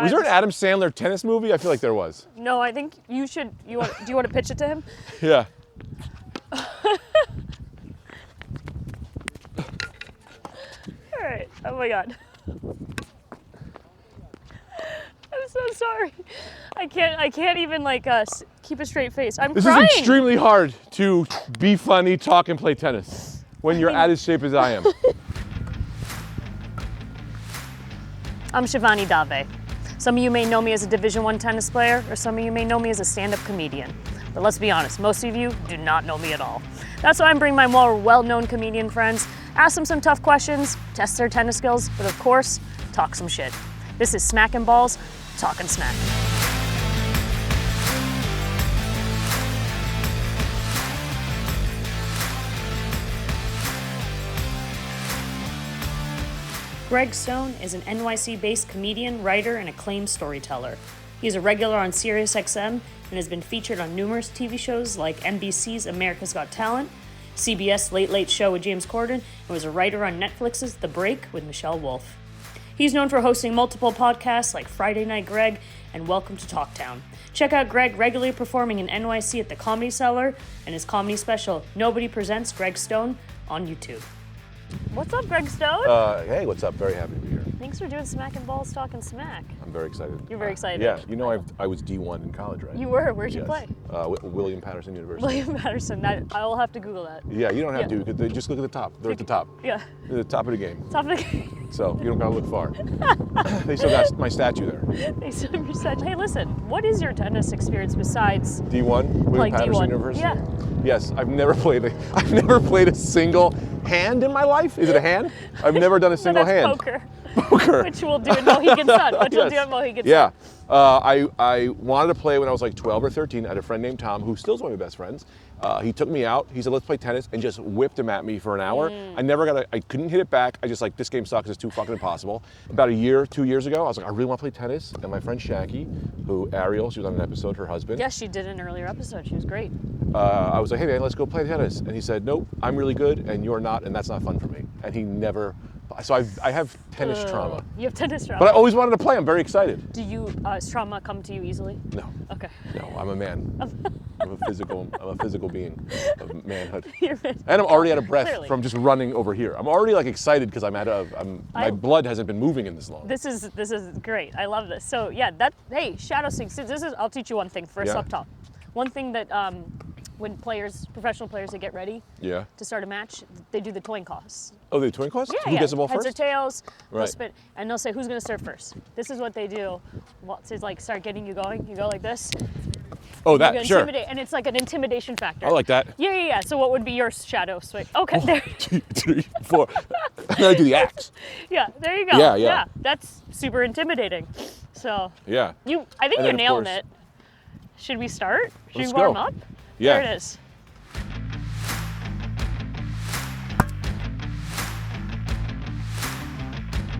Was there an Adam Sandler tennis movie? I feel like there was. No, I think you should. Do you want to pitch it to him? Yeah. All right. Oh my God. I'm so sorry. I can't even like keep a straight face. I'm crying. This is extremely hard to be funny, talk, and play tennis when you're as shape as I am. I'm Shivani Davé. Some of you may know me as a Division I tennis player, or some of you may know me as a stand-up comedian. But let's be honest, most of you do not know me at all. That's why I'm bringing my more well-known comedian friends, ask them some tough questions, test their tennis skills, but of course, talk some shit. This is Smackin' Balls, Talkin' Smack. Greg Stone is an NYC-based comedian, writer, and acclaimed storyteller. He is a regular on SiriusXM and has been featured on numerous TV shows like NBC's America's Got Talent, CBS Late Late Show with James Corden, and was a writer on Netflix's The Break with Michelle Wolf. He's known for hosting multiple podcasts like Friday Night Greg and Welcome to Talktown. Check out Greg regularly performing in NYC at the Comedy Cellar and his comedy special, Nobody Presents Greg Stone, on YouTube. What's up, Greg Stone? Hey, what's up? Very happy to be here. Thanks for doing Smackin' Balls, Talkin' Smack. I'm very excited. You're very excited. Yeah, you know I was D1 in college, right? You were? Where'd you play? William Patterson University. William Patterson. I'll have to Google that. Yeah, you don't have to. Because just look at the top. They're at the top. Yeah. They're at the top of the game. Top of the game. So you don't gotta look far. They still got my statue there. They still have your statue. Hey, listen, what is your tennis experience besides D1, William like Patterson D1? University? Yeah. Yes, I've never played a single hand in my life. Is it a hand? I've never done a single that's hand. Poker. Poker. Which we'll do in Mohegan Sun. Which we'll do Yes. in Mohegan Sun. Yeah. I wanted to play when I was like 12 or 13. I had a friend named Tom who still is one of my best friends. He took me out. He said, let's play tennis, and just whipped him at me for an hour. I couldn't hit it back. I just like, this game sucks. It's too fucking impossible. About 2 years ago, I was like, I really want to play tennis. And my friend Shaggy, Ariel, she was on an episode, her husband. Yes, she did an earlier episode. She was great. I was like, hey man, let's go play tennis. And he said, nope, I'm really good and you're not, and that's not fun for me. And he never, so I have tennis trauma. You have tennis trauma. But I always wanted to play. I'm very excited. Do you, does trauma come to you easily? No. Okay. No, I'm a man. I'm a physical being of manhood. You're And I'm already out of breath Clearly. from just running over here. I'm already like excited because my blood hasn't been moving in this long. This is great. I love this. So yeah, hey, shadow sing. I'll teach you one thing first up top. One thing that when professional players, they get ready to start a match, they do the coin toss. Oh, they do coin toss? Yeah, Who gets the ball Heads first? or tails, they'll Right. spin, and they'll say, who's gonna serve first? This is what they do. To like start getting you going. You go like this. Oh, You that, sure. intimidate, and it's like an intimidation factor. I like that. Yeah. So what would be your shadow swing? Okay, there. 2, 3, 4. And then I do the axe. Yeah, there you go. Yeah. That's super intimidating. So Yeah. I think And you're then, of nailing course- it. Should we start? Should Let's we warm go. up? Yeah. There it is.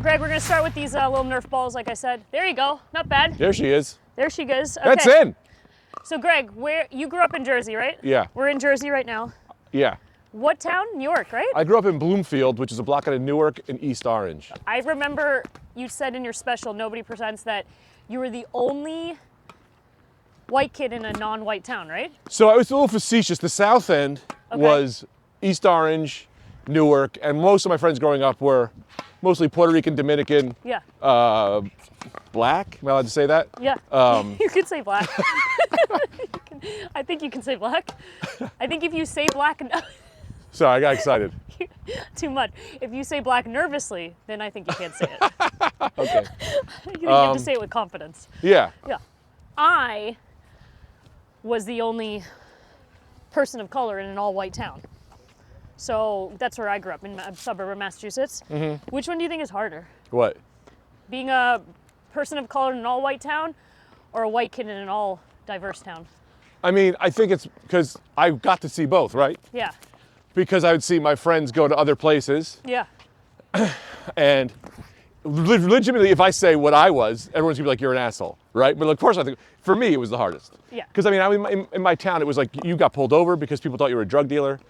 Greg, we're gonna start with these little Nerf balls, like I said. There you go. Not bad. There she is. There she goes. Okay. That's in. So Greg, you grew up in Jersey, right? Yeah. We're in Jersey right now. Yeah. What town? New York, right? I grew up in Bloomfield, which is a block out of Newark and East Orange. I remember you said in your special, Nobody Presents, that you were the only white kid in a non-white town, right? So I was a little facetious. The South End was East Orange, Newark, and most of my friends growing up were mostly Puerto Rican, Dominican, Yeah. black. Am I allowed to say that? Yeah. You could say black. I think you can say black. I think if you say black Sorry, I got excited. too much, if you say black nervously, then I think you can't say it. Okay. You have to say it with confidence. Yeah. Yeah. I was the only person of color in an all-white town. So that's where I grew up, in a suburb of Massachusetts. Mm-hmm. Which one do you think is harder? What? Being a person of color in an all-white town or a white kid in an all-diverse town? I mean, I think it's because I got to see both, right? Yeah. Because I would see my friends go to other places, Yeah. and legitimately, if I say what I was, everyone's gonna be like, you're an asshole, right? But of course, I think, for me, it was the hardest. Yeah. Because I mean, in my town, it was like, you got pulled over because people thought you were a drug dealer.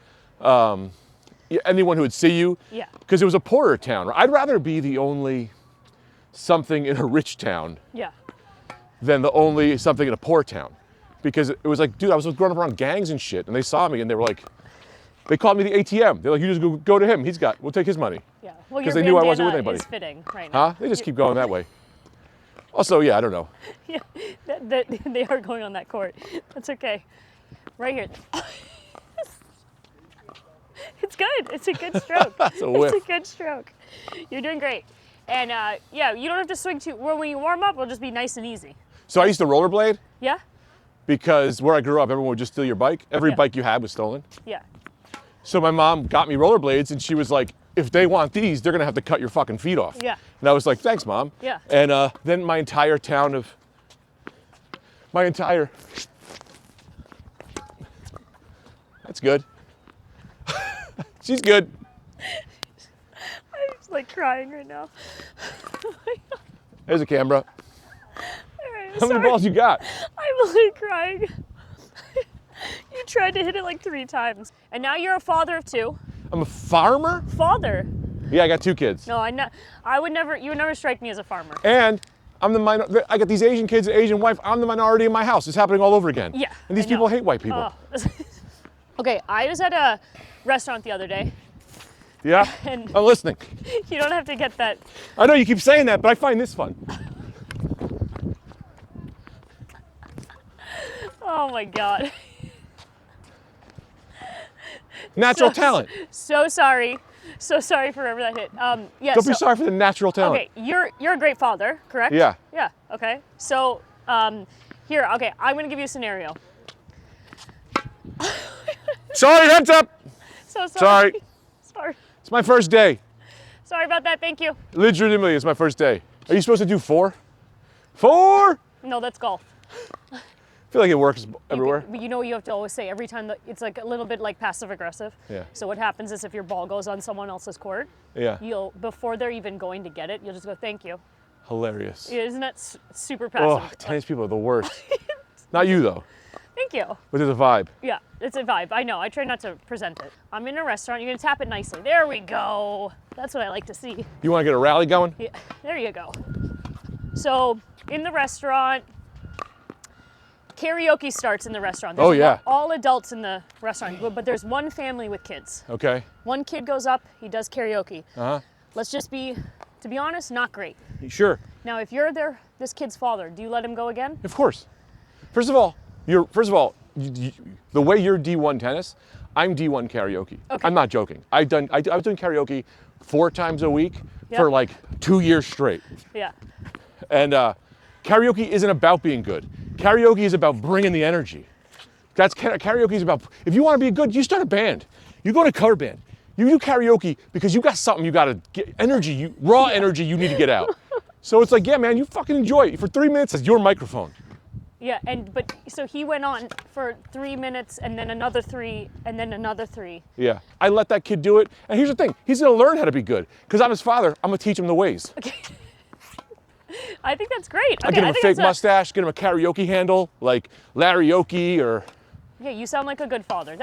Anyone who would see you. Yeah. Because it was a poorer town. I'd rather be the only something in a rich town Yeah. than the only something in a poor town. Because it was like, dude, I was growing up around gangs and shit, and they saw me and they were like, they called me the ATM. They're like, you just go to him. We'll take his money. Yeah. Well, because your they knew I wasn't with bandana anybody. is fitting right now. Huh? They just keep going that way. Also, yeah, I don't know. Yeah, they are going on that court. That's okay. Right here. It's good. It's a good stroke. That's a whiff. It's a good stroke. You're doing great. And yeah, you don't have to swing too. Well, when you warm up, it'll just be nice and easy. So I used to rollerblade Yeah. because where I grew up, everyone would just steal your bike. Every Yeah. bike you had was stolen. Yeah. So my mom got me rollerblades, and she was like, if they want these, they're gonna have to cut your fucking feet off. Yeah. And I was like, thanks, Mom. Yeah. And then my entire that's good. She's good. I'm just like crying right now. There's a camera. All right, How many sorry. balls you got? I'm like crying. You tried to hit it like 3 times. And now you're a father of 2. I'm a farmer? Father? Yeah, I got 2 kids. No, I would never, you would never strike me as a farmer. And I'm I got these Asian kids, an Asian wife. I'm the minority in my house. It's happening all over again. Yeah. And these I know. people hate white people. Oh. Okay, I was at a restaurant the other day. Yeah? And I'm listening. you don't have to get that. I know you keep saying that, but I find this fun. Oh my God. Natural talent. So sorry. So sorry for whoever that hit. Yeah. Don't be sorry for the natural talent. Okay, you're a great father, correct? Yeah. Yeah. Okay. So here, okay, I'm gonna give you a scenario. Sorry, heads up. So sorry. Sorry. Sorry. It's my first day. Sorry about that. Thank you. Legitimately, it's my first day. Are you supposed to do 4? 4? No, that's golf. I feel like it works everywhere. But you know what you have to always say every time that it's like a little bit like passive aggressive. Yeah. So what happens is if your ball goes on someone else's court, Yeah. you'll before they're even going to get it, you'll just go thank you. Hilarious. Yeah, isn't that super passive? Oh, tennis people are the worst. Not you though, Thank you. but there's a vibe. Yeah, it's a vibe. I know. I try not to present it. I'm in a restaurant. You're gonna tap it nicely. There we go. That's what I like to see. You want to get a rally going? Yeah, there you go. So in the restaurant, karaoke starts in the restaurant. Oh, yeah. All adults in the restaurant, but there's one family with kids. Okay. One kid goes up, he does karaoke. Uh-huh. Let's just be, to be honest, not great. Sure. Now, if you're this kid's father, do you let him go again? Of course. First of all, the way you're D1 tennis, I'm D1 karaoke. Okay. I'm not joking. I was doing karaoke 4 times a week Yeah. for like 2 years straight. Yeah. And karaoke isn't about being good. Karaoke is about bringing the energy. Karaoke is about, if you want to be good, you start a band. You go to cover band. You do karaoke because you got something you got to get, energy, raw energy you need to get out. So it's like, yeah, man, you fucking enjoy it. For 3 minutes, it's your microphone. Yeah, but so he went on for 3 minutes and then another 3 and then another 3. Yeah, I let that kid do it. And here's the thing, he's gonna learn how to be good. Because I'm his father, I'm gonna teach him the ways. Okay. I think that's great. I Okay, get him a think fake that's mustache, get him a karaoke handle, like Larry-oke or... Yeah, you sound like a good father.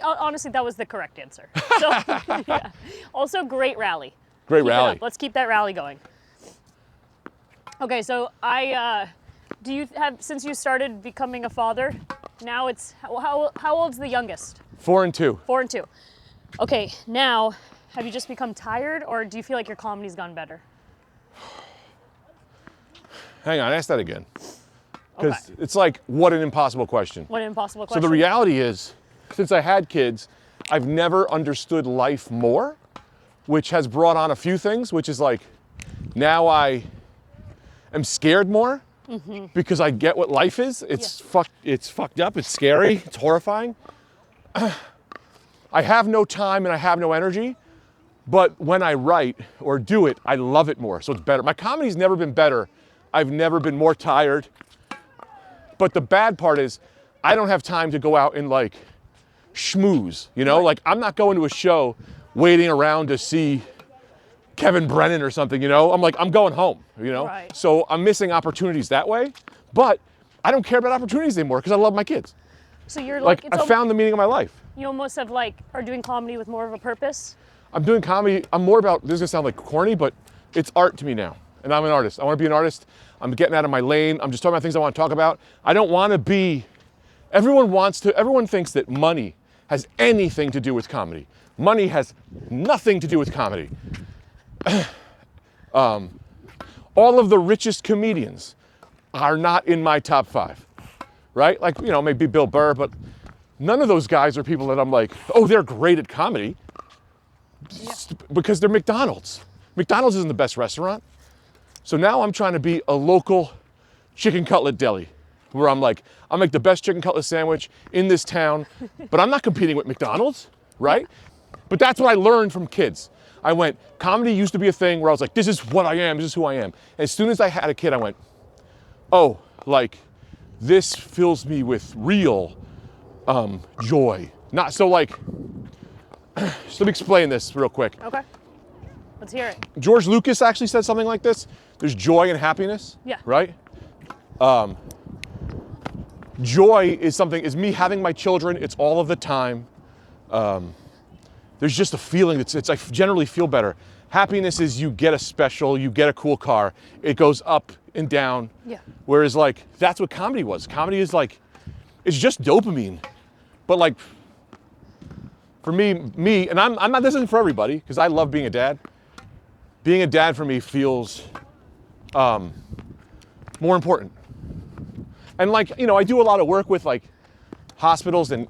Honestly, that was the correct answer. So, yeah. Also, great rally. Great Keep it rally. up. Let's keep that rally going. Okay, so do you have, since you started becoming a father, now it's, how old's the youngest? 4 and 2. 4 and 2. Okay, now, have you just become tired or do you feel like your comedy's gone better? Hang on, ask that again. Because Okay. it's like, what an impossible question. What an impossible So question. the reality is, since I had kids, I've never understood life more, which has brought on a few things, which is like, now I am scared more because I get what life is. It's fucked up, it's scary, it's horrifying. I have no time and I have no energy, but when I write or do it, I love it more, so it's better. My comedy's never been better. I've never been more tired. But the bad part is, I don't have time to go out and like schmooze, you know? Right. Like I'm not going to a show waiting around to see Kevin Brennan or something, you know? I'm going home, you know? Right. So I'm missing opportunities that way, but I don't care about opportunities anymore because I love my kids. So you're Like it's I found the meaning of my life. you almost have are doing comedy with more of a purpose. I'm doing comedy, I'm more about, this is gonna sound like corny, but it's art to me now. And I'm an artist. I wanna be an artist. I'm getting out of my lane. I'm just talking about things I want to talk about. I don't want to be, everyone thinks that money has anything to do with comedy. Money has nothing to do with comedy. All of the richest comedians are not in my top 5, right? Like, you know, maybe Bill Burr, but none of those guys are people that I'm like, oh, they're great at comedy. Yeah. Because they're McDonald's. McDonald's isn't the best restaurant. So now I'm trying to be a local chicken cutlet deli where I'm like, I'll make the best chicken cutlet sandwich in this town, but I'm not competing with McDonald's, right? But that's what I learned from kids. I went, comedy used to be a thing where I was like, this is what I am, this is who I am. And as soon as I had a kid, I went, oh, like, this fills me with real joy. Not so like, just let me explain this real quick. Okay, let's hear it. George Lucas actually said something like this. There's joy and happiness, yeah. Right? Joy is me having my children, it's all of the time. There's just a feeling it's I generally feel better. Happiness is you get a cool car, it goes up and down. Yeah. Whereas like, that's what comedy was. Comedy is like, it's just dopamine. But like, for me, and I'm not, this isn't for everybody, because I love being a dad. Being a dad for me feels more important. And like, you know, I do a lot of work with like hospitals and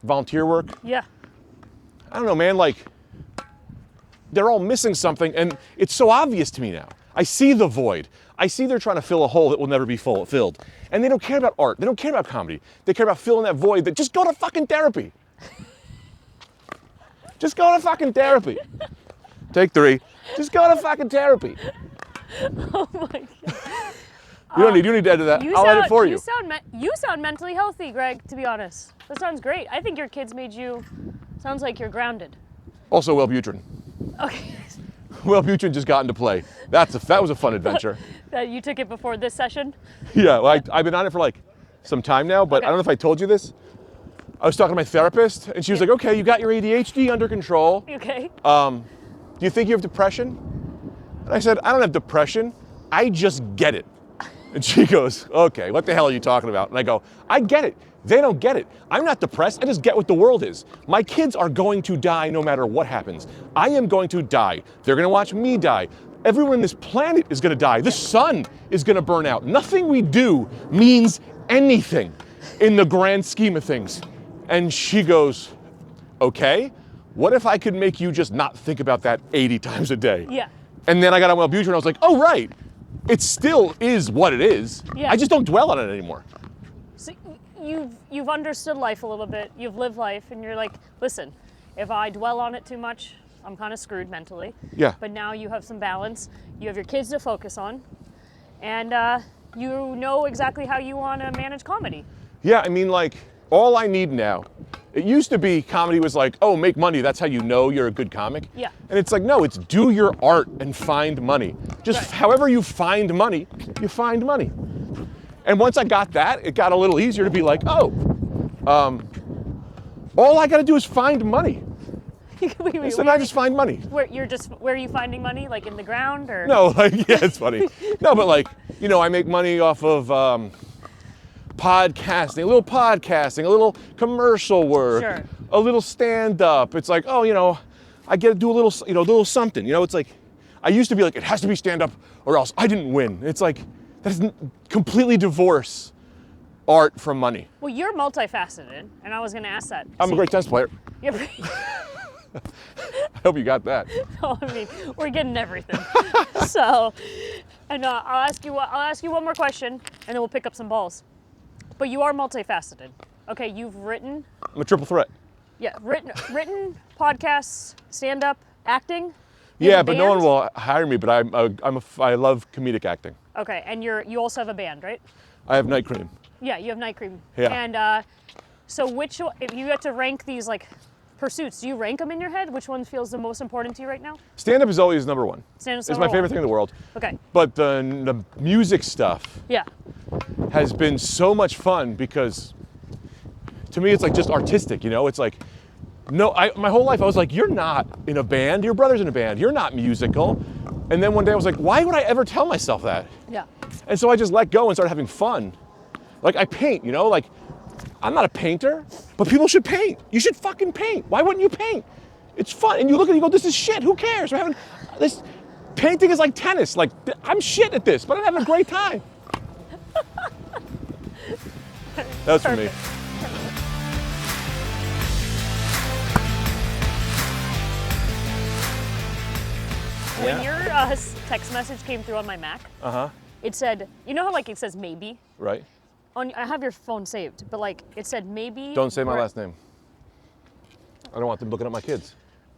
volunteer work. Yeah. I don't know, man, like, they're all missing something, and it's so obvious to me now. I see the void. I see they're trying to fill a hole that will never be filled. And they don't care about art. They don't care about comedy. They care about filling that void. That just go to fucking therapy. Just go to fucking therapy. Take 3. Just go to fucking therapy. Oh my God. You don't need to edit that. I'll edit for you. You sound mentally healthy, Greg, to be honest. That sounds great. I think your kids made you, sounds like you're grounded. Also, Wellbutrin. Okay. Wellbutrin just got into play. That was a fun adventure. That you took it before this session? Yeah, well, I've been on it for like some time now, but okay. I don't know if I told you this. I was talking to my therapist, and she was like, okay, you got your ADHD under control. Okay. Do you think you have depression? And I said, I don't have depression. I just get it. And she goes, okay, what the hell are you talking about? And I go, I get it. They don't get it. I'm not depressed. I just get what the world is. My kids are going to die no matter what happens. I am going to die. They're going to watch me die. Everyone on this planet is going to die. The sun is going to burn out. Nothing we do means anything in the grand scheme of things. And she goes, okay, what if I could make you just not think about that 80 times a day? Yeah. And then I got on Wellbutrin and I was like, oh, right. It still is what it is. Yeah. I just don't dwell on it anymore. So you've understood life a little bit. You've lived life, and you're like, listen, if I dwell on it too much, I'm kind of screwed mentally. Yeah. But now you have some balance. You have your kids to focus on, and you know exactly how you want to manage comedy. Yeah, I mean, like, all I need now, it used to be comedy was like, oh, make money, that's how you know you're a good comic. Yeah. And it's like, no, it's do your art and find money. Just right. However you find money, you find money. And once I got that, it got a little easier to be like, oh, all I got to do is find money. wait, so I just find money. Where are you finding money? Like in the ground or? No, like, yeah, it's funny. No, but like, you know, I make money off of podcasting, a little commercial work, sure. A little stand-up. It's like, oh, you know, I get to do a little something. You know, it's like, I used to be like, it has to be stand-up or else I didn't win. It's like, that doesn't completely divorce art from money. Well, you're multifaceted, and I was going to ask that. I'm a great tennis player. I hope you got that. No, I mean, we're getting everything. So, and I'll ask you one more question, and then we'll pick up some balls. But you are multifaceted. Okay, you've written. I'm a triple threat. Yeah, written podcasts, stand-up, acting. Yeah, but no one will hire me. But I love comedic acting. Okay, and you also have a band, right? I have Night Cream. Yeah, you have Night Cream. Yeah. And so if you had to rank these like pursuits, do you rank them in your head? Which one feels the most important to you right now? Stand-up is always number one. Stand-up's It's my favorite thing in the world. Okay. But the music stuff. Yeah. Has been so much fun because to me it's like just artistic, you know? It's like, no, my whole life I was like, you're not in a band, your brother's in a band, you're not musical. And then one day I was like, why would I ever tell myself that? Yeah. And so I just let go and started having fun. Like I paint, you know, like I'm not a painter, but people should paint. You should fucking paint. Why wouldn't you paint? It's fun. And you look at it and you go, this is shit. Who cares? We're having this. Painting is like tennis. Like I'm shit at this, but I'm having a great time. That's for me. When your text message came through on my Mac, it said, you know how like it says maybe? Right. I have your phone saved, but like it said maybe. Don't say my last name. I don't want them looking at my kids.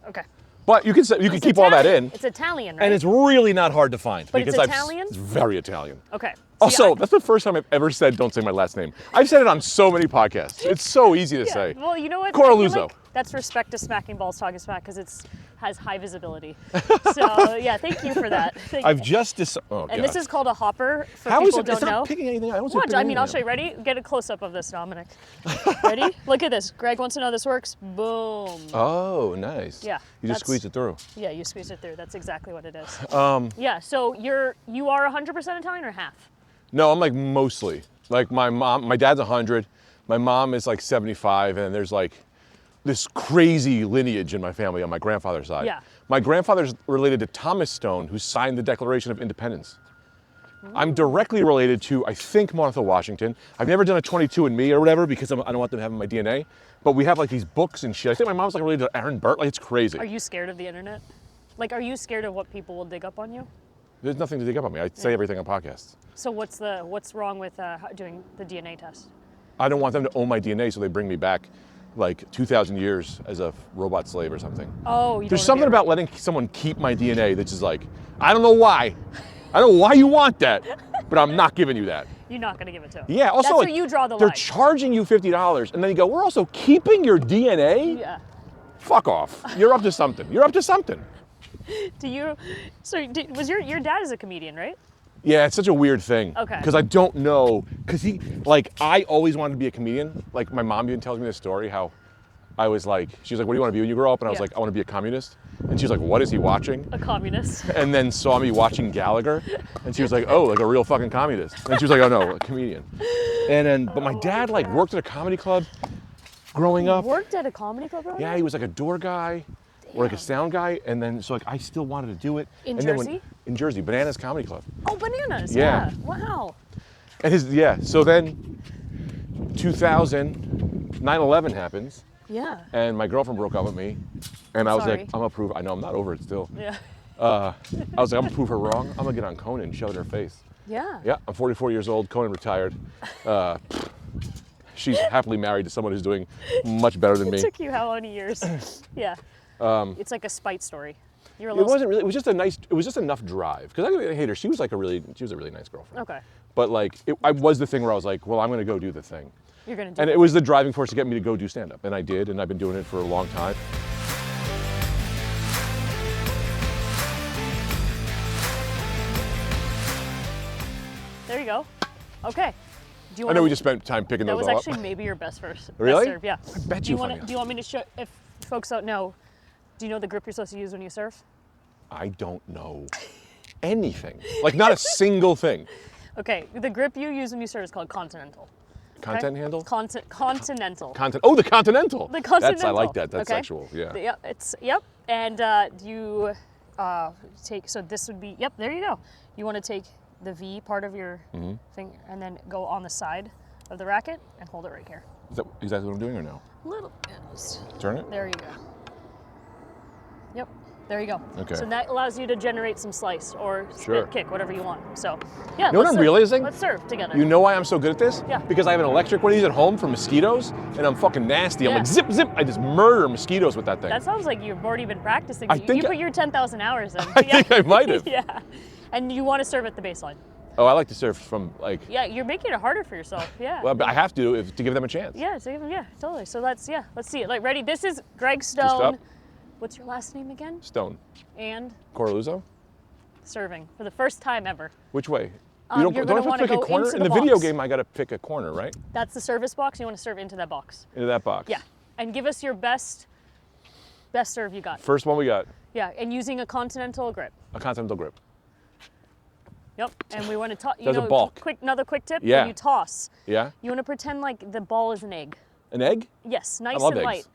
Okay. But you can say, you can keep all that in. It's Italian, right? And it's really not hard to find. But because it's Italian? It's very Italian. Okay. Also, that's the first time I've ever said don't say my last name. I've said it on so many podcasts. It's so easy to say. Well, you know what? Coraluzzo. Like that's respect to Smacking Balls Talking Smack because it's has high visibility. So yeah, thank you for that. I've just and this is called a hopper for How people is who it? don't It's not know. picking anything. I don't Watch, I mean, I'll show you. Ready? Get a close up of this, Dominic. Ready? Look at this. Greg wants to know how this works. Boom. Oh, nice. Yeah. You just squeeze it through. Yeah, you squeeze it through. That's exactly what it is. Yeah. So you are 100% Italian or half? No, I'm like mostly. Like my dad's 100. My mom is like 75, and there's like this crazy lineage in my family on my grandfather's side. Yeah. My grandfather's related to Thomas Stone, who signed the Declaration of Independence. I'm directly related to, I think, Martha Washington. I've never done a 22andMe or whatever because I don't want them having my DNA. But we have like these books and shit. I think my mom's like related to Aaron Burr. Like it's crazy. Are you scared of the internet? Like, are you scared of what people will dig up on you? There's nothing to dig up on me. I say everything on podcasts. So what's wrong with doing the DNA test? I don't want them to own my DNA, so they bring me back like 2,000 years as a robot slave or something. Oh, you There's something about letting someone keep my DNA that's just like, I don't know why. I don't know why you want that, but I'm not giving you that. You're not gonna give it to them. Yeah, also that's like, where you draw the line. they're charging you $50, and then you go, we're also keeping your DNA? Yeah. Fuck off. You're up to something. You're up to something. Was your dad is a comedian, right? Yeah, it's such a weird thing. Okay. Because I don't know, because I always wanted to be a comedian. Like my mom even tells me this story, how I was like, she was like, what do you want to be when you grow up? And I was like, I want to be a communist. And she was like, what is he watching? A communist. And then saw me watching Gallagher. And she was like, oh, like a real fucking communist. And she was like, oh no, a comedian. And then, but my dad like worked at a comedy club growing up. Worked at a comedy club growing up? Yeah, he was like a door guy. Or like a sound guy, and then so like I still wanted to do it. In Jersey? In Jersey, Bananas Comedy Club. Oh, Bananas! Yeah. Wow. And so then 2000, 9/11 happens. Yeah. And my girlfriend broke up with me, and I was like, Sorry. I'm gonna prove. I know I'm not over it still. Yeah. I was like, I'm gonna prove her wrong. I'm gonna get on Conan and shove it in her face. Yeah. Yeah, I'm 44 years old. Conan retired. She's happily married to someone who's doing much better than me. It took you how many years? Yeah. It's like a spite story. You're a It little. wasn't really. It was just a nice. It was just enough drive because I didn't hate her. She was a really nice girlfriend. Okay. But like, I was the thing where I was like, well, I'm gonna go do the thing. You're gonna do. And it was the driving force to get me to go do stand up, and I did, and I've been doing it for a long time. There you go. Okay. Do you I know we just spent time picking That those was all actually up. maybe your best verse. Really? Best serve, yeah. I bet Do you. you want me to show? If folks don't know, do you know the grip you're supposed to use when you surf? I don't know anything. Like not a single thing. Okay, the grip you use when you surf is called continental. Content handle? Continental. Oh, the continental. The continental. I like that. That's okay. sexual. Yeah. Yep. And you take. So this would be. Yep. There you go. You want to take the V part of your finger and then go on the side of the racket and hold it right here. Is that exactly what I'm doing or no? Little. Turn it. There you go. Yep. There you go. Okay. So that allows you to generate some slice or spit, kick, whatever you want. So, yeah. You know what I'm realizing? Let's serve together. You know why I'm so good at this? Yeah. Because I have an electric one of these at home for mosquitoes, and I'm fucking nasty. I'm Yeah. like zip, zip. I just murder mosquitoes with that thing. That sounds like you've already been practicing. I think you put your 10,000 hours in. I think I might have. Yeah. And you want to serve at the baseline. Oh, I like to surf from like. Yeah, you're making it harder for yourself. Yeah. Well, but I have to give them a chance. Yeah, totally. So let's see it. Like, ready? This is Greg Just Stone. up. What's your last name again? Stone. And Coraluzzo? serving for the first time ever. Which way? You're don't gonna I have wanna to pick a go corner? into In the the video box. game, I got to pick a corner, right? That's the service box. You want to serve into that box. Into that box. Yeah. And give us your best serve you got. First one we got. Yeah, and using a continental grip. A continental grip. Yep, and we want to toss. There's a bulk. Another quick tip. Yeah. When you toss. Yeah. You want to pretend like the ball is an egg. An egg? Yes, nice love and eggs. light.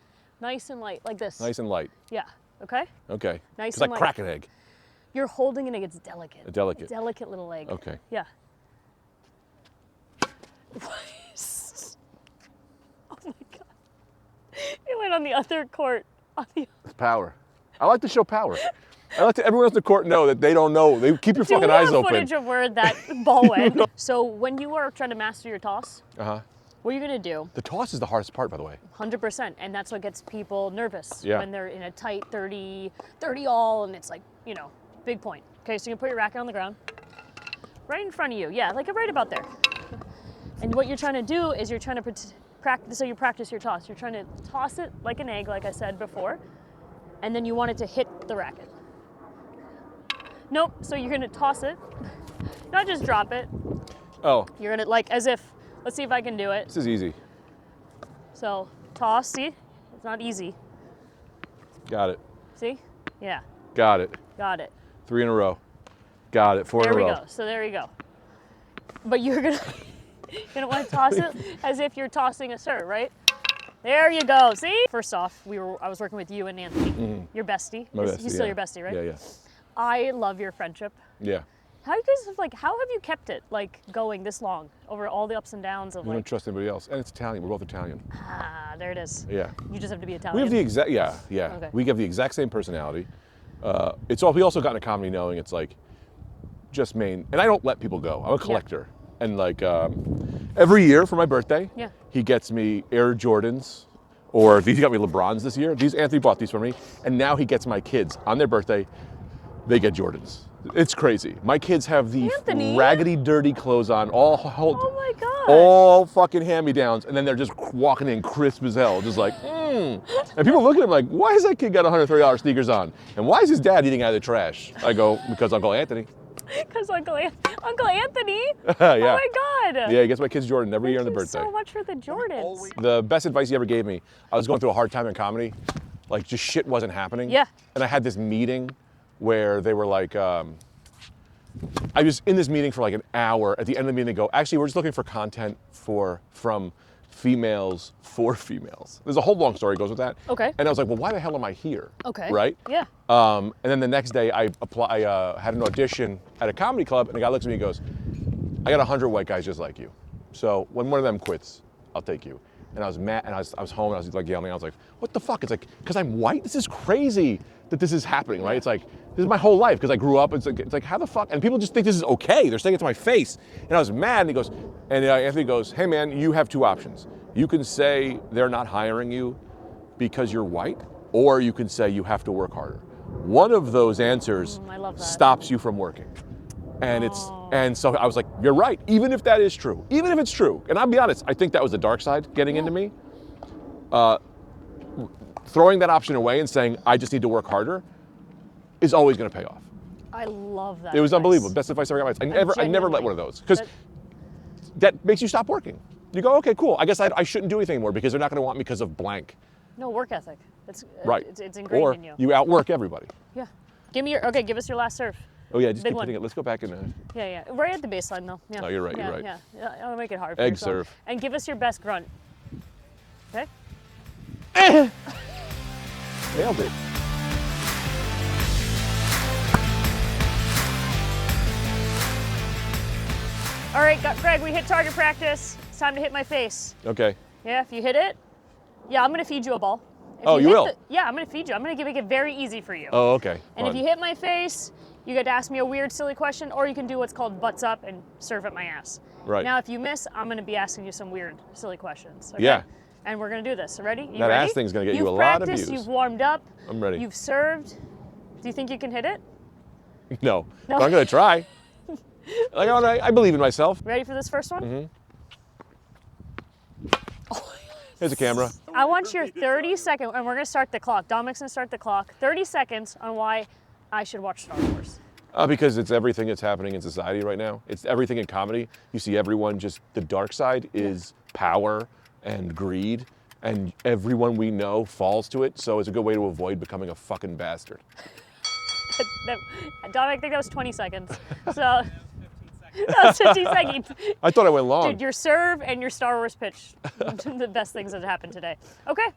Nice and light, like this. Nice and light. Yeah. Okay. Okay. Nice It's and like light. crack an egg. You're holding an egg. It's delicate. A delicate. A delicate little egg. Okay. Yeah. Oh my god! It went on the other court. It's power. I like to show power. I like to everyone else in the court know that they don't know. They keep your fucking eyes Do we have open. footage of where that ball went? So when you are trying to master your toss, what you're gonna do? The toss is the hardest part, by the way. 100%, and that's what gets people nervous Yeah. when they're in a tight 30 all, and it's like, you know, big point. Okay, so you can put your racket on the ground, right in front of you. Yeah, like right about there. And what you're trying to do is you're trying to practice. So you practice your toss. You're trying to toss it like an egg, like I said before, and then you want it to hit the racket. Nope. So you're gonna toss it, not just drop it. Oh. You're gonna like as if. Let's see if I can do it. This is easy. So toss. See, it's not easy. Got it. See? Yeah. Got it. Got it. 3 in a row. Got it. 4 There in a we row. go. So there you go. But you're gonna want to toss it as if you're tossing a serve, right? There you go. See? First off, I was working with you and Anthony, your bestie. My bestie, He's still yeah. your bestie, right? Yeah, yeah. I love your friendship. Yeah. How you guys how have you kept it going this long over all the ups and downs of We don't trust anybody else. And it's Italian. We're both Italian. there it is. Yeah. You just have to be We Italian. have the exact, yeah. Okay. We have the exact same personality. We also got into comedy knowing it's like just Maine. And I don't let people go. I'm a collector. And every year for my birthday, he gets me Air Jordans, or he got me LeBrons this year. Anthony bought these for me. And now he gets my kids on their birthday, they get Jordans. It's crazy. My kids have the Anthony? raggedy, dirty clothes on, Oh my god. all fucking hand-me-downs, and then they're just walking in crisp as hell, just like, And people look at him like, why has that kid got $130 sneakers on? And why is his dad eating out of the trash? I go, because Uncle Anthony. Because Uncle Anthony? Yeah. Oh my god. Yeah, he gets my kids Jordan every year on Thank the you birthday. so much for the Jordans. The best advice he ever gave me, I was going through a hard time in comedy, like just shit wasn't happening. Yeah. And I had this meeting where they were like, I was in this meeting for like an hour. At the end of the meeting, they go, actually, we're just looking for content from females for females. There's a whole long story that goes with that. Okay. And I was like, well, why the hell am I here? Okay. Right? Yeah. And then the next day, I had an audition at a comedy club, and the guy looks at me and goes, I got 100 white guys just like you. So when one of them quits, I'll take you. And I was mad, and I was home, and I was like yelling. I was like, what the fuck? It's like, because I'm white? This is crazy that this is happening, right? It's like, this is my whole life, because I grew up, it's like, how the fuck? And people just think this is okay. They're saying it to my face. And I was mad, and he goes, and Anthony goes, hey man, you have two options. You can say they're not hiring you because you're white, or you can say you have to work harder. One of those answers I love that. stops you from working. And and so I was like, you're right, even if that is true, even if it's true. And I'll be honest, I think that was the dark side getting into me. Throwing that option away and saying, I just need to work harder is always gonna pay off. I love that. It was advice. unbelievable, best advice I ever got. I never let one of those, because that makes you stop working. You go, okay, cool, I guess I shouldn't do anything anymore because they're not gonna want me because of blank. No, work ethic. It's Right. It's ingrained or in you. you outwork everybody. Yeah. Give us your last serve. Oh yeah, just Big keep one. hitting it. Let's go back and Yeah. Right at the baseline though. Yeah. Oh, you're right, Yeah, you're right. Yeah. I'll make it hard for Egg yourself. serve. And give us your best grunt. Okay? nailed it. All right, Greg, we hit target practice. It's time to hit my face. Okay. Yeah, if you hit it, I'm gonna feed you a ball. If Oh, you hit will? I'm gonna feed you. I'm gonna make it very easy for you. Oh, okay. And if Fun. you hit my face, you get to ask me a weird, silly question, or you can do what's called butts up and serve at my ass. Right. Now, if you miss, I'm gonna be asking you some weird, silly questions. Okay? Yeah. And we're gonna do this. Ready? You That ready? ass thing's gonna get you You've a lot of practiced, views. You've warmed up. I'm ready. You've served. Do you think you can hit it? No. No. But I'm gonna try. I believe in myself. Ready for this first one? Mm-hmm. Here's a camera. I want your 30-second, and we're gonna start the clock. Dominick's gonna start the clock. 30 seconds on why I should watch Star Wars. Because it's everything that's happening in society right now. It's everything in comedy. You see everyone just, the dark side is power and greed, and everyone we know falls to it, so it's a good way to avoid becoming a fucking bastard. Dominic, I think that was 20 seconds. So that was 15 seconds. I thought I went long. Dude, your serve and your Star Wars pitch, the best things that happened today. Okay,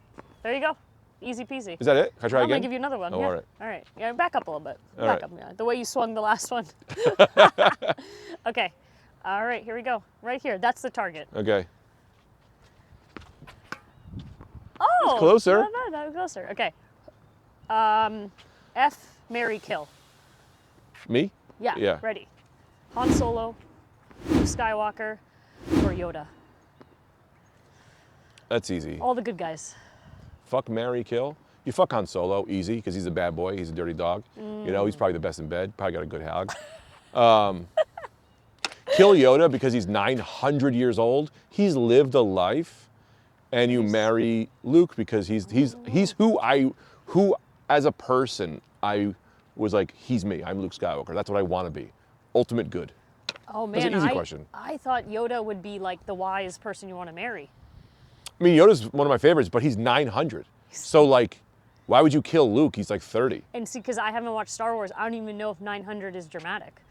there you go. Easy peasy. Is that it? Can I try I'm again? gonna give you another one. Oh, Yeah. all right. All right. Yeah, back up a little bit. All Back right. up. Yeah. The way you swung the last one. Okay. All right. Here we go. Right here. That's the target. Okay. Oh. closer. Not bad. That was closer. Okay. F, marry, kill. Me? Yeah. Yeah. Ready. Han Solo, Luke Skywalker, or Yoda. That's easy. All the good guys. Fuck, marry, kill. You fuck Han Solo, easy, because he's a bad boy. He's a dirty dog. You know, he's probably the best in bed. Probably got a good hog. Kill Yoda because he's 900 years old. He's lived a life. And you marry Luke because he's who as a person I was like, he's me. I'm Luke Skywalker. That's what I want to be. Ultimate good. Oh man, That's an easy question. I thought Yoda would be like the wise person you want to marry. I mean, Yoda's one of my favorites, but he's 900. So like, why would you kill Luke? He's like 30. And see, because I haven't watched Star Wars, I don't even know if 900 is dramatic.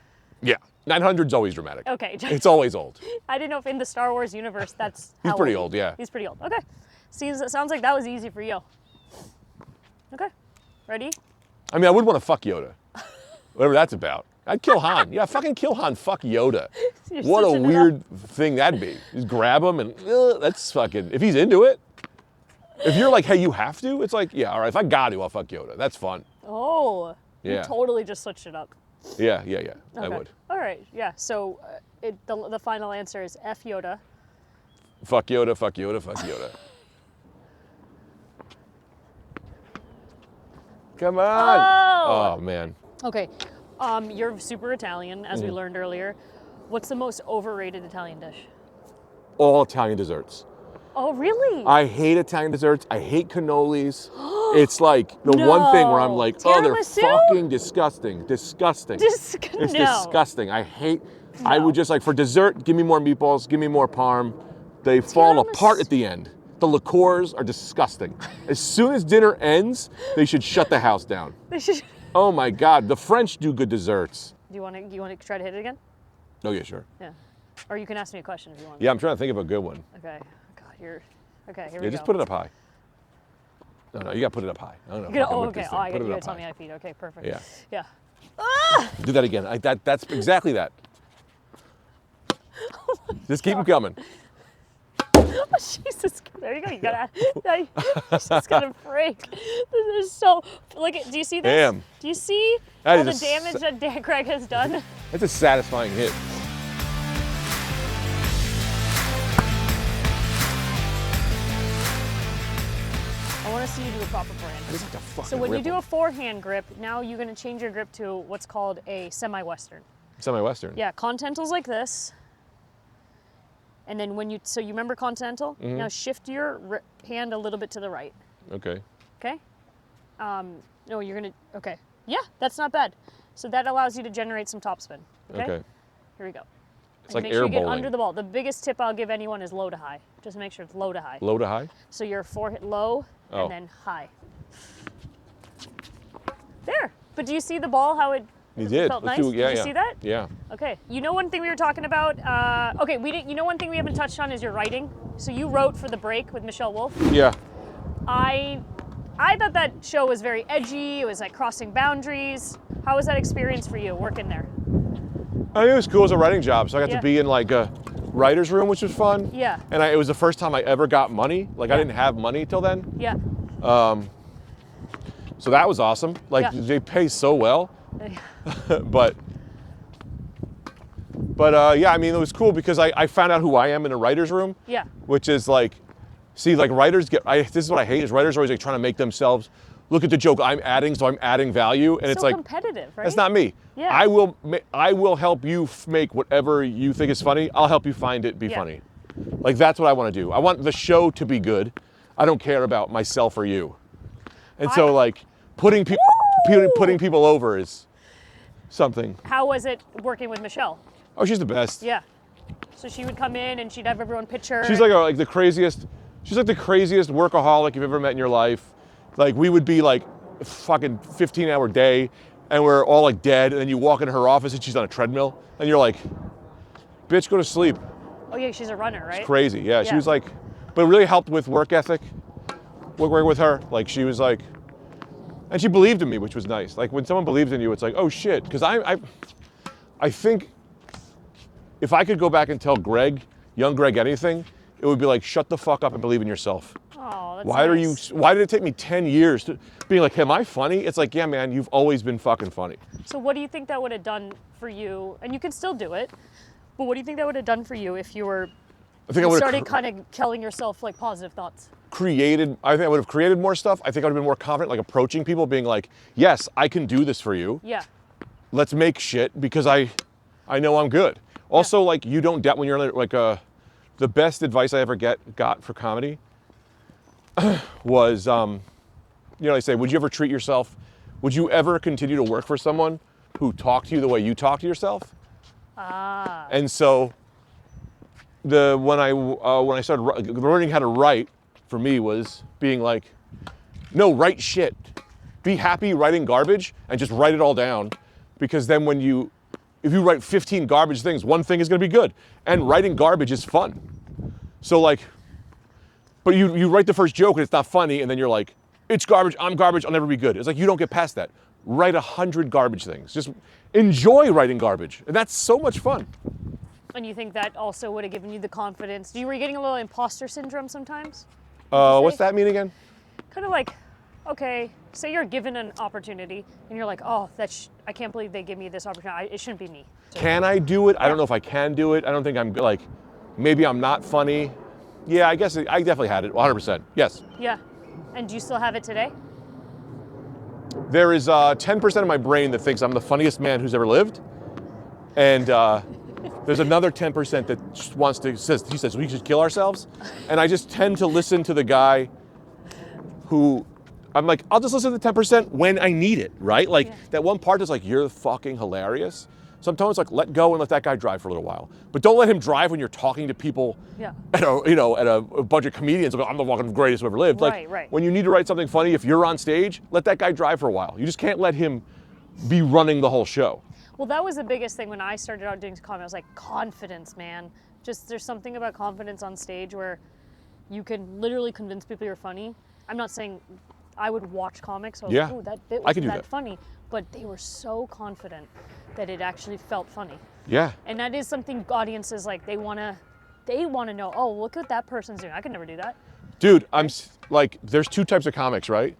Yeah, 900's always dramatic. Okay. It's always old. I didn't know if in the Star Wars universe that's He's how pretty old, yeah. He's pretty old. Okay. It sounds like that was easy for you. Okay. Ready? I mean, I would want to fuck Yoda. Whatever that's about. I'd kill Han. Yeah, fucking kill Han. Fuck Yoda. You're What a switching it weird thing that'd be. Just grab him and that's fucking, if he's into it. If you're like, hey, you have to, it's like, yeah, all right, if I got to, I'll fuck Yoda. That's fun. Oh. Yeah. You totally just switched it up. Yeah, I Okay. would. All right. Yeah. So the final answer is F Yoda. Fuck Yoda, fuck Yoda, fuck Yoda. Come on. Oh. Oh, man. Okay. You're super Italian, as we learned earlier. What's the most overrated Italian dish? All Italian desserts. Oh, really? I hate Italian desserts. I hate cannolis. It's like the one thing where I'm like, oh, they're Tiramisu? fucking disgusting. Disgusting. It's no. disgusting. I hate, I would just like, for dessert, give me more meatballs, give me more parm. They fall apart at the end. The liqueurs are disgusting. As soon as dinner ends, they should shut the house down. They should. Oh my God, the French do good desserts. Do you want to try to hit it again? Oh yeah, sure. Yeah. Or you can ask me a question if you want. Yeah, I'm trying to think of a good one. Okay. God, okay. Here we Yeah, go. just put it up high. No, you gotta put it up high. I don't know. You gotta, fucking oh, whip okay. this Oh, thing. I Put got it you up to tell me high. I feed. Okay, perfect. Yeah. Yeah. Do that again. That's exactly that. Just keep them coming. Oh, Jesus. There you go. You gotta. She's just gonna break. This is so. Look at. Do you see this? Damn. Do you see That all the is a damage that Dan Greg has done? That's a satisfying hit. I want to see you do a proper brand. I just like to fucking So when you rip do 'em. a forehand grip, now you're gonna change your grip to what's called a semi-western. Semi-Western. Yeah, continental's like this. And then when you remember continental? Mm-hmm. Now shift your hand a little bit to the right. Okay. Okay? No, you're gonna, okay. Yeah, that's not bad. So that allows you to generate some topspin. Okay? Here we go. It's And like make air sure you get bowling. under the ball. The biggest tip I'll give anyone is low to high. Just make sure it's low to high. Low to high? So your forehead low Oh. and then high. There. But do you see the ball, how it You did. felt Let's nice? do- yeah, Did you yeah. see that? Yeah. Okay. You know one thing we were talking about? Okay, you know one thing we haven't touched on is your writing. So you wrote for The Break with Michelle Wolf. Yeah. I thought that show was very edgy. It was like crossing boundaries. How was that experience for you working there? I think it was cool as a writing job. So I got Yeah. to be in like a writer's room, which was fun. Yeah. And it was the first time I ever got money. Like I Yeah. didn't have money till then. Yeah. So that was awesome. Like Yeah. they pay so well. but yeah, I mean, it was cool because I found out who I am in a writer's room. Yeah. Which is like, see, like writers this is what I hate is writers are always like trying to make themselves look at the joke I'm adding, so I'm adding value, and it's So like competitive, right? that's not me. Yeah. I will help you make whatever you think is funny. I'll help you find it be Yeah. funny. Like that's what I want to do. I want the show to be good. I don't care about myself or you. And so like putting people over is something. How was it working with Michelle? Oh, she's the best. Yeah. So she would come in and she'd have everyone pitch her. She's like the craziest. She's like the craziest workaholic you've ever met in your life. Like we would be like a fucking 15-hour day. and we're all like dead, and then you walk into her office and she's on a treadmill, and you're like, bitch, go to sleep. Oh yeah, she's a runner, right? It's crazy, yeah. She Yeah. was like, but it really helped with work ethic, working with her. Like she was like, and she believed in me, which was nice. Like when someone believes in you, it's like, oh shit. Because I think if I could go back and tell Greg, young Greg, anything, it would be like, shut the fuck up and believe in yourself. Oh, that's Why nice. why did it take me 10 years to being like, hey, am I funny? It's like, yeah, man, you've always been fucking funny. So what do you think that would have done for you? And you can still do it, but what do you think that would have done for you if you were I think I would started have kind of telling yourself like positive thoughts? I think I would have created more stuff. I think I would have been more confident, like approaching people, being like, yes, I can do this for you. Yeah. Let's make shit because I know I'm good. Also, like you don't doubt when you're like the best advice I ever got for comedy was, they say, would you ever treat yourself? Would you ever continue to work for someone who talked to you the way you talk to yourself? Ah. And so when I started learning how to write, for me was being like, no, write shit. Be happy writing garbage and just write it all down, because then if you write 15 garbage things, one thing is gonna be good. And writing garbage is fun. So like, but you write the first joke and it's not funny, and then you're like, it's garbage, I'm garbage, I'll never be good. It's like, you don't get past that. Write 100 garbage things. Just enjoy writing garbage. And that's so much fun. And you think that also would have given you the confidence? Were you getting a little imposter syndrome sometimes? What's that mean again? Kind of like, okay, say you're given an opportunity and you're like, oh, I can't believe they give me this opportunity. It shouldn't be me. Can I do it? I don't know if I can do it. I don't think I'm like, maybe I'm not funny. Yeah, I guess I definitely had it, 100%, yes. Yeah, and do you still have it today? There is 10% of my brain that thinks I'm the funniest man who's ever lived. And there's another 10% that just wants to, he says, we should kill ourselves. And I just tend to listen to the guy who, I'm like, I'll just listen to the 10% when I need it, right? Like that one part is like, you're fucking hilarious. Sometimes like, let go and let that guy drive for a little while. But don't let him drive when you're talking to people at a bunch of comedians. Like, I'm the fucking greatest who ever lived. Like, Right. when you need to write something funny, if you're on stage, let that guy drive for a while. You just can't let him be running the whole show. Well, that was the biggest thing when I started out doing comedy. I was like, confidence, man. Just there's something about confidence on stage where you can literally convince people you're funny. I'm not saying I would watch comics. I was like, ooh, that bit was that funny. But they were so confident that it actually felt funny. Yeah. And that is something audiences like, they want to know, oh, look what that person's doing. I could never do that. Dude, I'm like, there's two types of comics, right?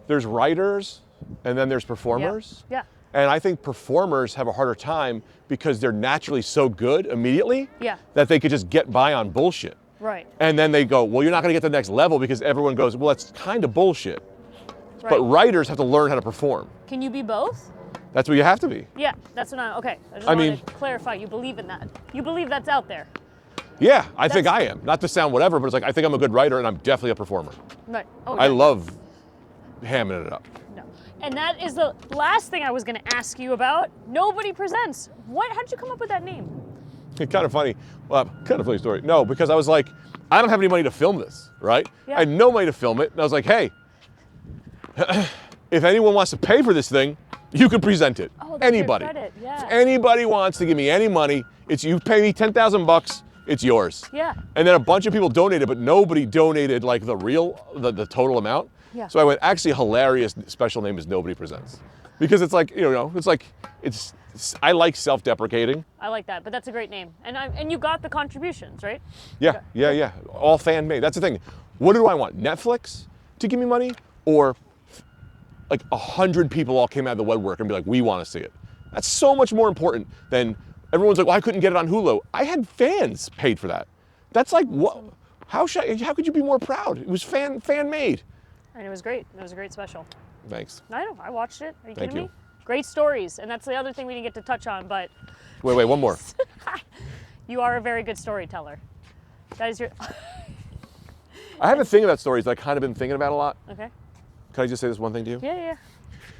There's writers and then there's performers. Yeah. And I think performers have a harder time because they're naturally so good immediately that they could just get by on bullshit. Right. And then they go, well, you're not gonna get to the next level because everyone goes, well, that's kind of bullshit. Right. But writers have to learn how to perform. Can you be both? That's what you have to be. Yeah, that's what okay. I just wanted to clarify, you believe in that. You believe that's out there. Yeah, I think I am. Not to sound whatever, but it's like, I think I'm a good writer and I'm definitely a performer. Right. Oh, I love hamming it up. No. And that is the last thing I was gonna ask you about. Nobody presents. How did you come up with that name? It's kind of funny. Well, kind of funny story. No, because I was like, I don't have any money to film this, right? I had no money to film it. And I was like, hey, if anyone wants to pay for this thing, you can present it. Oh, that's anybody. Your credit. Yeah. If anybody wants to give me any money, you pay me 10,000 bucks, it's yours. Yeah. And then a bunch of people donated, but nobody donated like the total amount. Yeah. So I went, actually a hilarious special name is Nobody Presents. Because it's like, I like self-deprecating. I like that, but that's a great name. And you got the contributions, right? Yeah. All fan made. That's the thing. What do I want? Netflix to give me money, or like 100 people all came out of the woodwork and be like, we want to see it? That's so much more important than everyone's like, well, I couldn't get it on Hulu. I had fans paid for that. That's like, what? How could you be more proud? It was fan made. And it was great. It was a great special. Thanks. I know. I watched it. Are you Thank kidding you. me? Great stories, and that's the other thing we didn't get to touch on. But wait, one more. You are a very good storyteller. That is your. I have a thing about stories that I kind of been thinking about a lot. Okay. Can I just say this one thing to you? Yeah.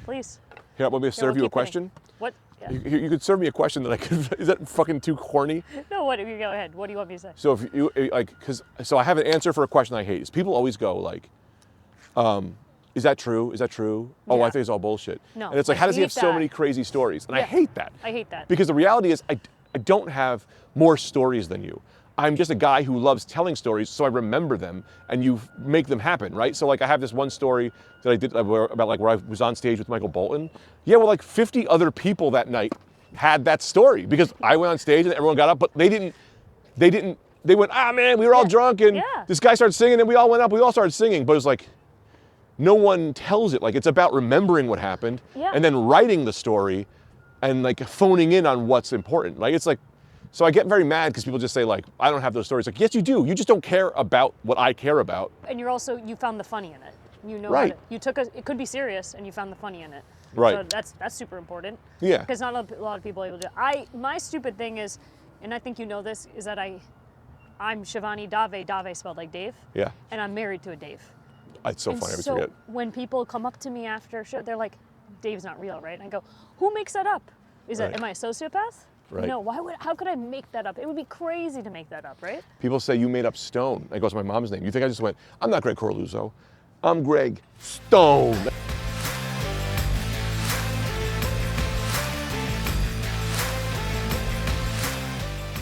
Please. Here, want me to serve you a question? What? Yeah. You could serve me a question that I could. Is that fucking too corny? No. What? You go ahead. What do you want me to say? So if you so I have an answer for a question I hate. Is people always go like, Is that true? Is that true? Oh, Yeah. I think it's all bullshit. No, And it's like, I how does he hate have so that. many crazy stories? And I Yeah. hate that. I hate that. Because the reality is, I don't have more stories than you. I'm just a guy who loves telling stories, so I remember them, and you make them happen, right? So like, I have this one story that I did about like where I was on stage with Michael Bolton. Yeah, well, like 50 other people that night had that story because I went on stage and everyone got up, but they went, ah man, we were all drunk and Yeah. this guy started singing and we all went up, we all started singing, but it was like, no one tells it. Like, it's about remembering what happened Yeah. and then writing the story and like phoning in on what's important. Like, it's like, so I get very mad because people just say like, I don't have those stories. Like, yes, you do. You just don't care about what I care about. And you're also, you found the funny in it. You know, Right. you took it could be serious and you found the funny in it. Right. So that's super important. Yeah. Because not a lot of people are able to. My stupid thing is, and I think you know this, is that I'm Shivani Davé, Davé spelled like Dave. Yeah. And I'm married to a Dave. It's so And funny, I always so forget. when people come up to me after a show, they're like, Dave's not real, right? And I go, who makes that up? Right. Am I a sociopath? Right. No, how could I make that up? It would be crazy to make that up, right? People say you made up Stone. That goes to my mom's name. You think I just went, I'm not Greg Corluzzo. I'm Greg Stone.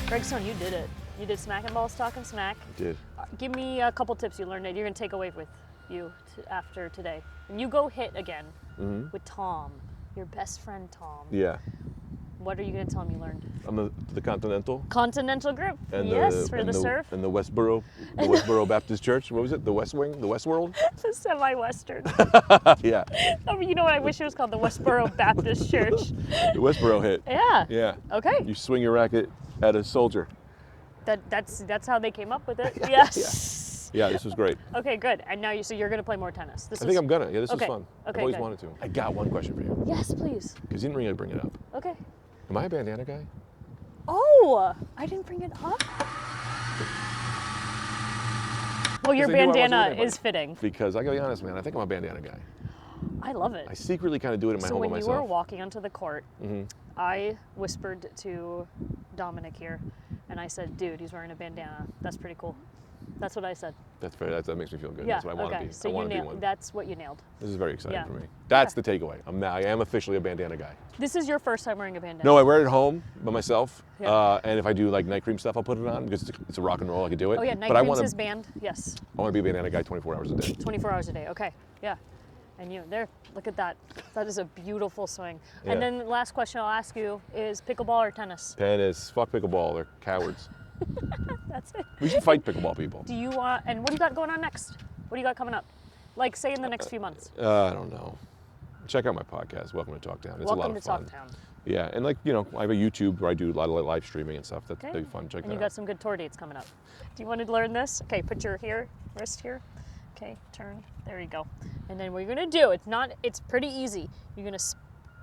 Greg Stone, you did it. You did Smack and Balls Talking Smack. I did. Give me a couple tips you learned that you're going to take away with you after today. And you go hit again with Tom, your best friend Tom. Yeah. What are you going to tell him you learned? I'm the Continental. Continental grip. And Yes, for the surf. And the Westboro Baptist Church. What was it? The West Wing? The West World? The semi-western. Yeah. Oh, you know what? I wish it was called the Westboro Baptist Church. The Westboro hit. Yeah. Yeah. Okay. You swing your racket at a soldier. That's how they came up with it. Yes. Yeah, this was great. Okay, good. And now so you're going to play more tennis. I think I'm gonna. Yeah, this was Okay. fun. Okay, I've always good. wanted to. I got one question for you. Yes, please. Because you didn't really bring it up. Okay. Am I a bandana guy? Oh, I didn't bring it up. Well, your Because I knew I wasn't with bandana anybody. is fitting. Because I gotta be honest, man, I think I'm a bandana guy. I love it. I secretly kind of do it in my So home by when you myself. were walking onto the court, I whispered to Dominick here, and I said, "Dude, he's wearing a bandana. That's pretty cool." That's what I said. That's fair. That makes me feel good. Yeah. That's what I want to Okay. be. So I want to be one. that's what you nailed. This is very exciting Yeah. for me. That's the takeaway. I am officially a bandana guy. This is your first time wearing a bandana. No, I wear it at home by myself. Yeah. And if I do like night cream stuff, I'll put it on because it's a rock and roll. I can do it. Oh yeah, Night but I Cream's want his to. band. Yes. I want to be a bandana guy 24 hours a day. 24 hours a day. Okay. Yeah. And you there. Look at that. That is a beautiful swing. Yeah. And then the last question I'll ask you is pickleball or tennis? Tennis. Fuck pickleball. They're cowards. That's it. We should fight pickleball people. Do you want? And what do you got going on next? What do you got coming up? Like say in the next few months. I don't know. Check out my podcast, Welcome to Talktown. It's a lot Welcome of to fun. Talktown. Yeah, and like, you know, I have a YouTube where I do a lot of live streaming and stuff. That'd be fun. Check And that you out. got some good tour dates coming up. Do you want to learn this? Okay, put your wrist here. Okay, turn. There you go. And then what you're gonna do? It's pretty easy. You're gonna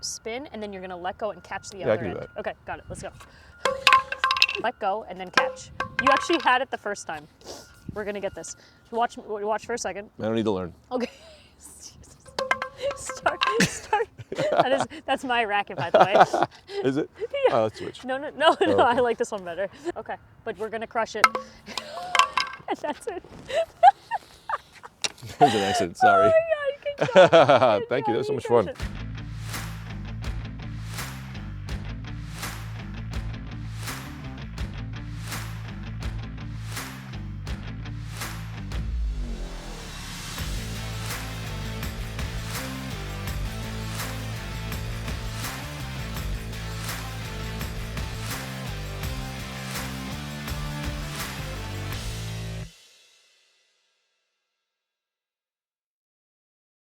spin, and then you're gonna let go and catch the other I can do end. that. Okay, got it. Let's go. Let go and then catch. You actually had it the first time. We're gonna get this. Watch for a second. I don't need to learn. Okay. Start. That's my racket, by the way. Is it? Yeah. Oh, let's switch. No. okay. I like this one better. Okay, but we're gonna crush it. And that's it. There's an accident. Sorry. Oh my God, good job. Thank you. That was so much crushed fun. it.